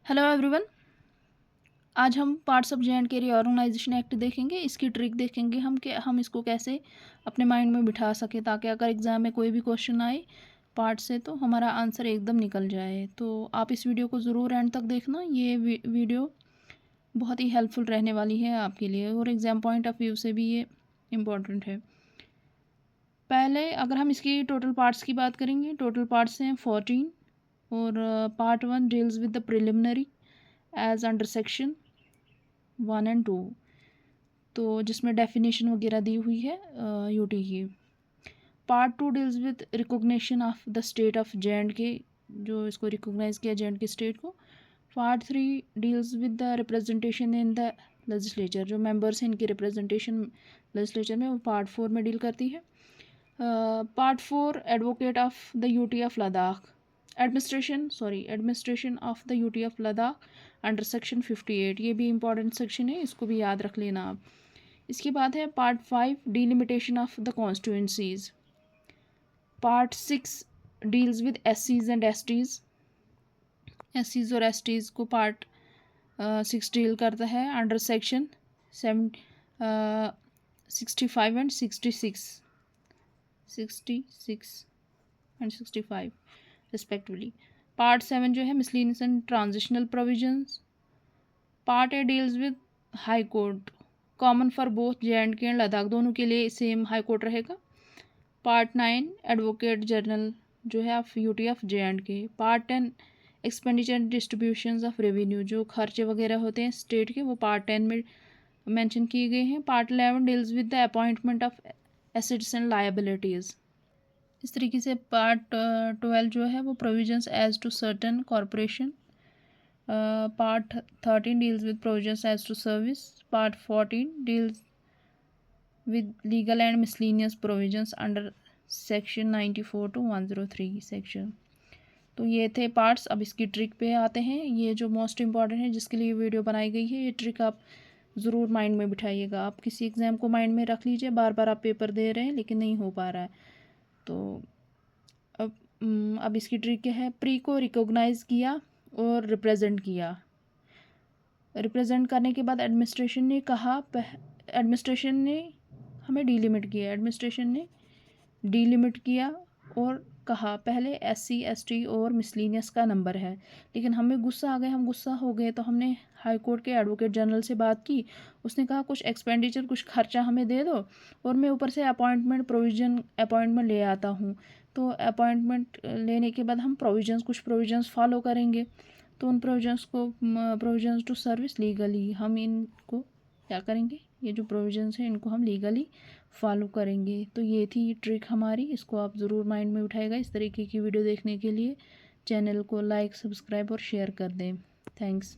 Hello everyone. आज हम parts of J and K reorganisation act देखेंगे। इसकी ट्रिक देखेंगे हम कि हम इसको कैसे अपने माइंड में बिठा सकें, ताकि अगर एग्ज़ाम में कोई भी क्वेश्चन आए पार्ट से तो हमारा आंसर एकदम निकल जाए। तो आप इस वीडियो को ज़रूर एंड तक देखना। ये वीडियो बहुत ही हेल्पफुल रहने वाली है आपके लिए, और एग्ज़ाम पॉइंट ऑफ व्यू से भी ये इम्पॉर्टेंट है। पहले अगर हम इसकी टोटल पार्ट्स की बात करेंगे, टोटल पार्ट्स हैं 14, और part 1 deals with the preliminary as under section 1 and 2, तो जिसमें डेफिनेशन वगैरह दी हुई है यूटी की। Part 2 deals with recognition of the state of J&K, जो इसको रिकॉग्नाइज किया जे.एंड.के स्टेट को। Part 3 deals with the representation in the legislature, जो मेंबर्स हैं इनकी रिप्रेजेंटेशन लेजिस्लेचर में, वो पार्ट 4 में डील करती है। Part 4 advocate of the UT of Ladakh, administration of the UT of Ladakh under section 58। ये भी इंपॉर्टेंट सेक्शन है, इसको भी याद रख लेना आप। इसके बाद है part 5 delimitation of the constituencies. Part 6 deals with एससीज एंड एसटीज। एससीज और एसटीज को पार्ट 6 डील करता है under section 65 and 66 and 65 respectively. Part 7 जो है miscellaneous and transitional provisions. Part 8 deals with high court, common for both J and K and Ladakh, दोनों के लिए सेम हाई कोर्ट रहेगा। पार्ट 9 एडवोकेट जनरल जो है of UT of J&K. Part 10 expenditure and distributions of revenue, जो खर्चे वगैरह होते हैं स्टेट के, वो पार्ट 10 में मेंशन किए गए हैं। Part 11 deals with the appointment of assets and liabilities. इस तरीके से पार्ट 12 जो है वो provisions as to certain corporation. Part 13 deals with provisions as to service. Part 14 deals with legal and miscellaneous provisions under section 94 to 103 section. तो ये थे parts. अब इसकी ट्रिक पे आते हैं। ये जो मोस्ट इम्पॉर्टेंट है, जिसके लिए वीडियो बनाई गई है, ये ट्रिक आप ज़रूर माइंड में बिठाइएगा। आप किसी एग्ज़ाम को माइंड में रख लीजिए, बार बार आप पेपर दे रहे हैं लेकिन नहीं हो पा रहा है। तो अब इसकी ट्रिक क्या है। प्री को रिकॉग्नाइज किया और रिप्रेजेंट किया। रिप्रेजेंट करने के बाद एडमिनिस्ट्रेशन ने कहा, एडमिनिस्ट्रेशन ने हमें डीलिमिट किया, एडमिनिस्ट्रेशन ने डीलिमिट किया और कहा पहले एससी एसटी और मिसलेनियस का नंबर है। लेकिन हमें गुस्सा आ गया, हम गुस्सा हो गए, तो हमने हाई कोर्ट के एडवोकेट जनरल से बात की। उसने कहा कुछ एक्सपेंडिचर, कुछ खर्चा हमें दे दो, और मैं ऊपर से अपॉइंटमेंट ले आता हूँ। तो अपॉइंटमेंट लेने के बाद हम कुछ प्रोविजंस फॉलो करेंगे। तो उन प्रोविजंस टू सर्विस लीगली, हम इनको क्या करेंगे, ये जो प्रोविजंस हैं इनको हम लीगली फॉलो करेंगे। तो ये थी ट्रिक हमारी, इसको आप ज़रूर माइंड में उठाएगा। इस तरीके की वीडियो देखने के लिए चैनल को लाइक, सब्सक्राइब और शेयर कर दें। थैंक्स।